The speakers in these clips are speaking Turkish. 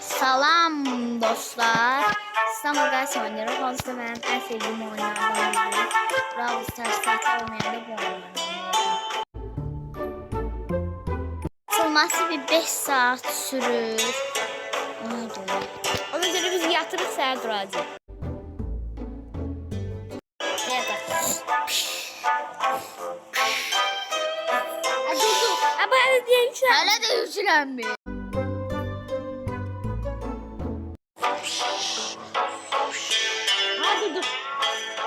Salam dostlar. İstanbul Galaxy oynuyorum. Fazla benim en sevdiğim oyunlardan biri. Brawl Stars saat olmayanda bu oyunları açılması bir 5 saat sürür. Ona göre biz yatırıp səhər duracağıq. Hələ də yüklənmir.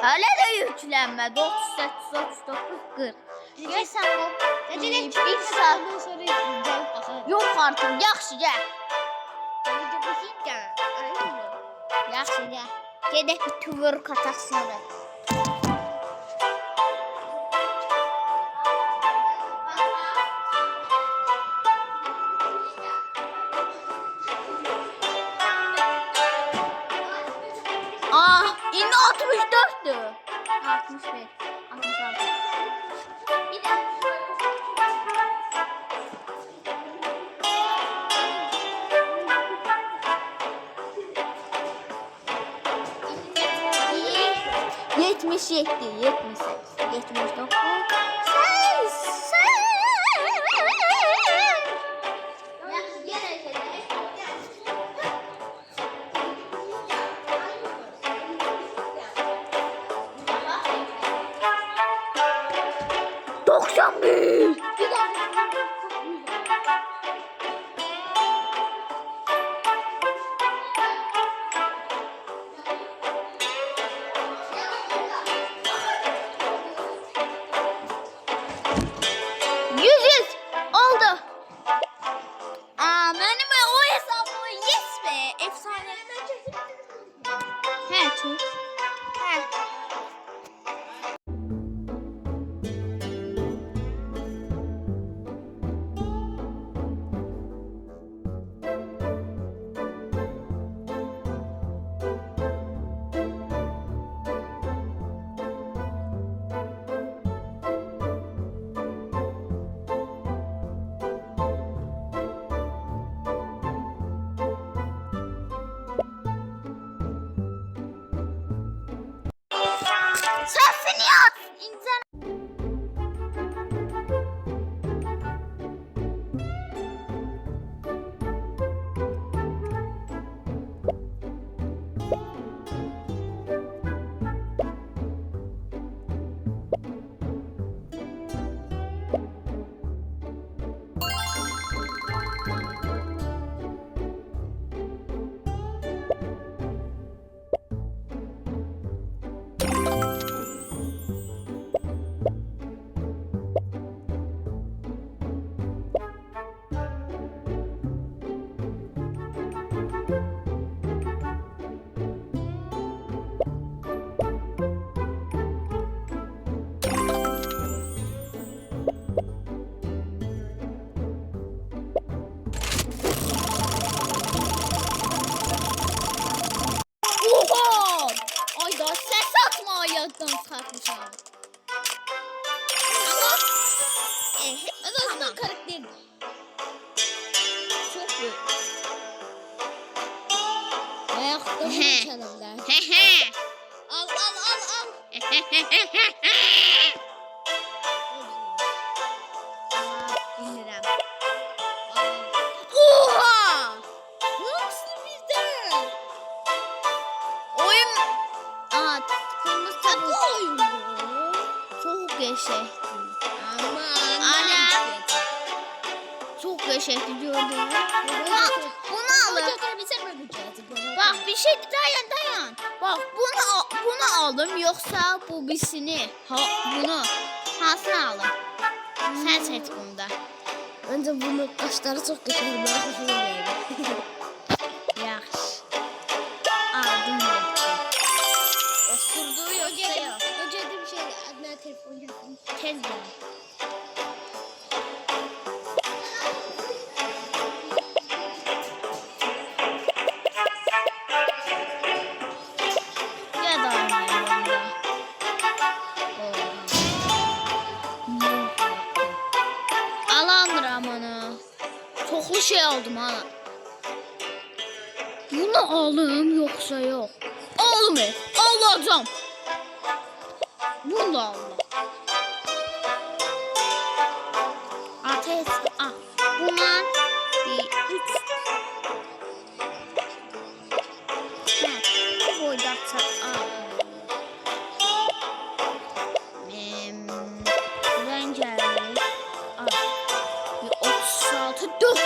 Hələ də yüklənmədi. 38-39-40. Bir saat yox artıq. Yaxşı, gəl. Yaxşı, gəl. Gedək bir twerk ataq sonra. İndi 64'dür. 65, 66. Bir de. Yetmiş yetti, 78, 79. Oldu. Benim o hesabı yes be. Efsanelerime çektim. He çek. He. Sesini at. Yaddan çıkartmışam. Ama en azından karakter çok büyük. Ayakta çalımlar. Al. Bilmiyorum. Oha! Nasıl bizden? Oyun... Oyun çok geçti. Ana. Çok geçti gördün mü? Bak bunu alın. Bak bir şey dayan. Bak bunu aldım yoksa bu birisini. Bunu hasını alın. Sen seç bunu da. Bence bunun kaşları çok kötü. Bana hoşuma geldi. Yaxşı. Aldım ben. Osurduğu yoksa yok. Önce de bir şey adına telefon yapayım. Tez gel. Ya da oynayalım ya. Alandır amanı. Çoxlu şey aldım ha. Bunu alım yoksa yok. Almır. Alacağım. Bunu da Allah. Ateş. Ah. Buna bir 3. Bu boyda rengarenk. Bir 36 4.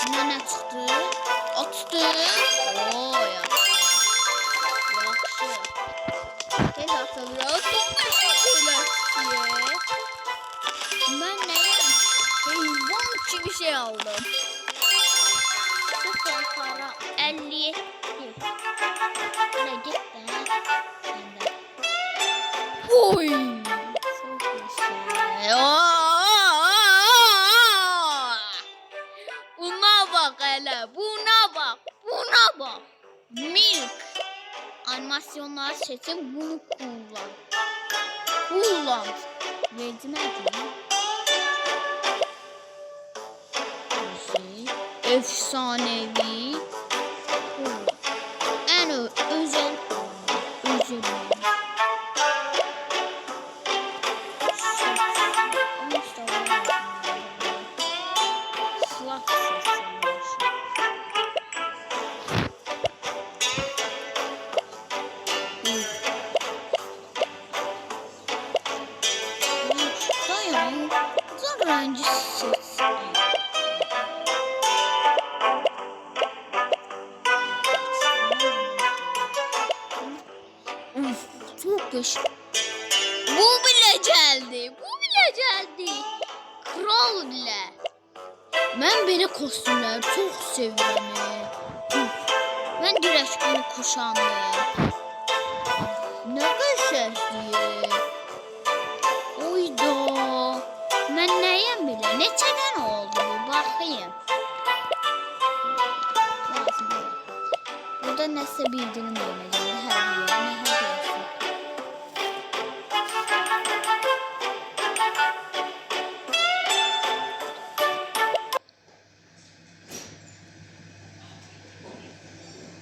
Buna ne çıktı? Atdı. Oo ya. Yaxşı. Tez atılıyor. Teşekkürler size. Ben neyim? Heyvan gibi bir şey aldım. Sıfır para 57. Ne git be. Oy. Çok güzel. Buna bak hele. Buna bak. Buna bak. Milk. Animasyonlar seçin. Bunu kullan. Kullan. Verdim edeyim. Efsanevi. En özel. Dayan. Zaten çok güzel. Bu bile geldi. Bu bile geldi. Kral bile. Ben böyle kostümleri çok seviyorum. Ben direkt bunu kuşandım. Ne güzel. Oyda. Ben neyim bile? Ne çeken oldu bu? Bakayım. Burada nəsə bildirim verəcəm. Hər yerə, nə hər yerə.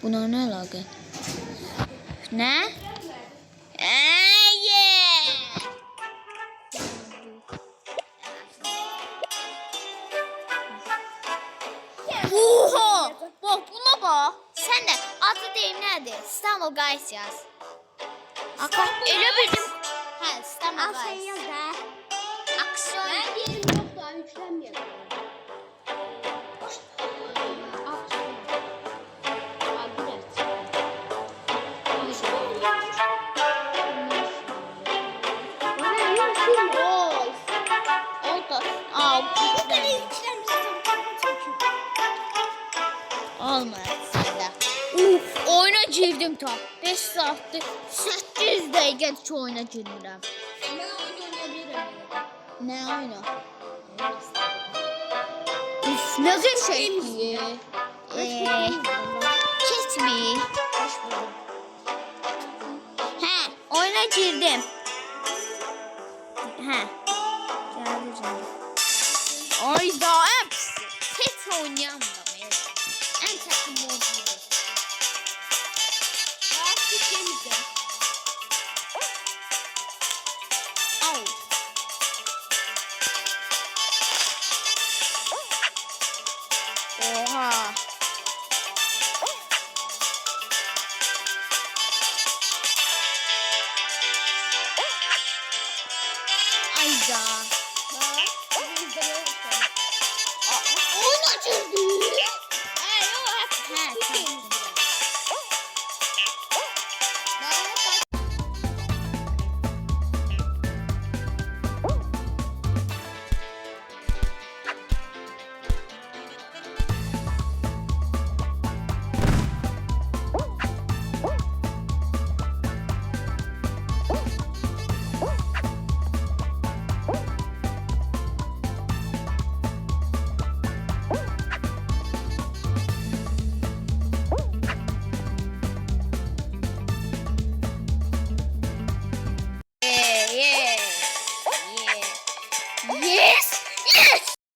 Buna nə əlaqə? Nə? Oha! Bak buna bak. Sen de adı deyim nədir? İstanbul Guys yaz. Elə bildim. Hə, İstanbul Guys. Aksiyon. Ben yerim yok daha yüklenmiyorum. Oyuna girdim tam. 5 saatdir 8 dəqiqə oyuna girmirəm. Ben oyun oynayabilirim. Ne oyunu? Üf, ne güzel şey. Kesmi. He, oyuna girdim. He. Geldi canım. Ay daha hepsi. Hiç oynayamam. En takım modu. Au. Oha. Ayda. Oyun açıldı. Yes.